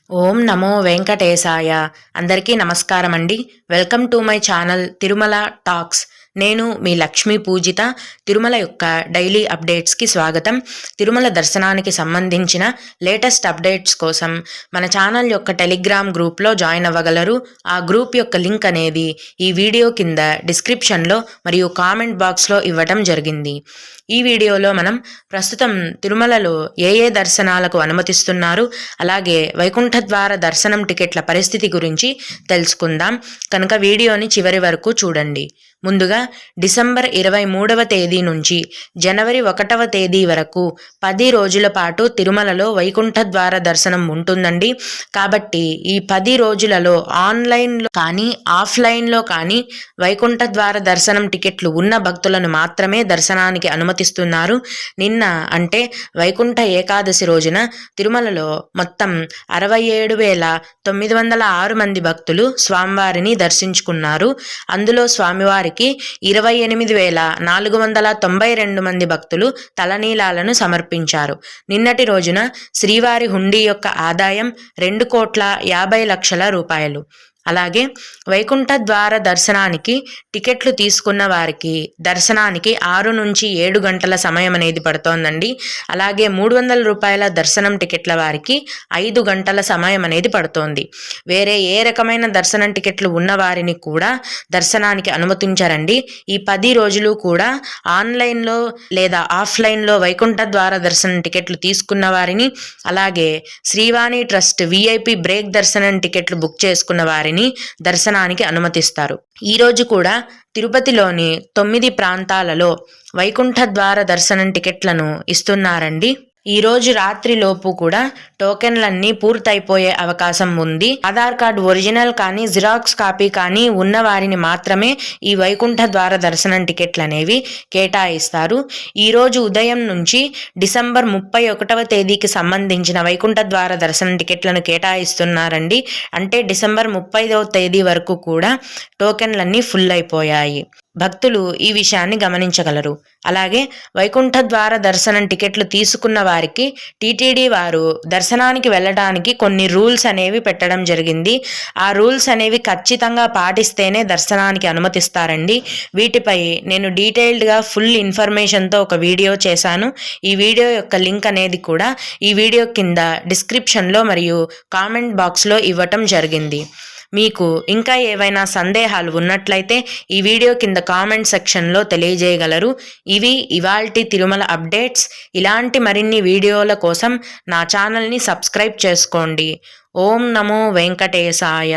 ఓం నమో వెంకటేశాయ. అందరికీ నమస్కారం అండి. Welcome to my channel Tirumala talks. నేను మీ లక్ష్మీ పూజిత. తిరుమల యొక్క డైలీ అప్డేట్స్కి స్వాగతం. తిరుమల దర్శనానికి సంబంధించిన లేటెస్ట్ అప్డేట్స్ కోసం మన ఛానల్ యొక్క టెలిగ్రామ్ గ్రూప్లో జాయిన్ అవ్వగలరు. ఆ గ్రూప్ యొక్క లింక్ అనేది ఈ వీడియో కింద డిస్క్రిప్షన్లో మరియు కామెంట్ బాక్స్లో ఇవ్వటం జరిగింది. ఈ వీడియోలో మనం ప్రస్తుతం తిరుమలలో ఏ దర్శనాలకు అనుమతిస్తున్నారు, అలాగే వైకుంఠ ద్వార దర్శనం టికెట్ల పరిస్థితి గురించి తెలుసుకుందాం. కనుక వీడియోని చివరి వరకు చూడండి. ముందుగా డిసెంబర్ 23వ తేదీ నుంచి జనవరి 1వ తేదీ వరకు 10 రోజుల పాటు తిరుమలలో వైకుంఠ ద్వార దర్శనం ఉంటుందండి. కాబట్టి ఈ 10 రోజులలో ఆన్లైన్లో కానీ ఆఫ్లైన్లో కానీ వైకుంఠ ద్వార దర్శనం టికెట్లు ఉన్న భక్తులను మాత్రమే దర్శనానికి అనుమతిస్తున్నారు. నిన్న అంటే వైకుంఠ ఏకాదశి రోజున తిరుమలలో మొత్తం 67,906 మంది భక్తులు స్వామివారిని దర్శించుకున్నారు. అందులో స్వామివారికి 28,492 మంది భక్తులు తలనీలాలను సమర్పించారు. నిన్నటి రోజున శ్రీవారి హుండీ యొక్క ఆదాయం 2,50,00,000 రూపాయలు. అలాగే వైకుంఠ ద్వార దర్శనానికి టికెట్లు తీసుకున్న వారికి దర్శనానికి 6 నుంచి 7 గంటల సమయం అనేది పడుతోందండి. అలాగే 300 రూపాయల దర్శనం టికెట్ల వారికి 5 గంటల సమయం అనేది పడుతోంది. వేరే ఏ రకమైన దర్శనం టికెట్లు ఉన్న వారిని కూడా దర్శనానికి అనుమతించారండి. ఈ 10 రోజులు కూడా ఆన్లైన్లో లేదా ఆఫ్లైన్లో వైకుంఠ ద్వార దర్శనం టికెట్లు తీసుకున్న వారిని, అలాగే శ్రీవాణి ట్రస్ట్ VIP బ్రేక్ దర్శనం టికెట్లు బుక్ చేసుకున్న వారిని దర్శనానికి అనుమతిస్తారు. ఈరోజు కూడా తిరుపతిలోని 9 ప్రాంతాలలో వైకుంఠ ద్వార దర్శనం టికెట్లను ఇస్తున్నారండి. ఈ రోజు రాత్రిలోపు కూడా టోకెన్లన్నీ పూర్తయిపోయే అవకాశం ఉంది. ఆధార్ కార్డు ఒరిజినల్ కానీ జిరాక్స్ కాపీ కానీ ఉన్న వారిని మాత్రమే ఈ వైకుంఠ ద్వార దర్శనం టికెట్లు అనేవి కేటాయిస్తారు. ఈ రోజు ఉదయం నుంచి డిసెంబర్ 31వ తేదీకి సంబంధించిన వైకుంఠ ద్వార దర్శనం టికెట్లను కేటాయిస్తున్నారండి. అంటే డిసెంబర్ 30వ తేదీ వరకు కూడా టోకెన్లన్నీ ఫుల్ అయిపోయాయి. భక్తులు ఈ విషయాన్ని గమనించగలరు. అలాగే వైకుంఠ ద్వార దర్శనం టికెట్లు తీసుకున్న వారికి టీటీడీ వారు దర్శనానికి వెళ్ళడానికి కొన్ని రూల్స్ అనేవి పెట్టడం జరిగింది. ఆ రూల్స్ అనేవి ఖచ్చితంగా పాటిస్తేనే దర్శనానికి అనుమతిస్తారండి. వీటిపై నేను డీటెయిల్డ్గా ఫుల్ ఇన్ఫర్మేషన్తో ఒక వీడియో చేశాను. ఈ వీడియో యొక్క లింక్ అనేది కూడా ఈ వీడియో కింద డిస్క్రిప్షన్లో మరియు కామెంట్ బాక్స్లో ఇవ్వటం జరిగింది. మీకు ఇంకా ఏవైనా సందేహాలు ఉన్నట్లయితే ఈ వీడియో కింద కామెంట్ సెక్షన్లో తెలియజేయగలరు. ఇవి ఇవాల్టి తిరుమల అప్డేట్స్. ఇలాంటి మరిన్ని వీడియోల కోసం నా ఛానల్ని సబ్స్క్రైబ్ చేసుకోండి. ఓం నమో వెంకటేశాయ.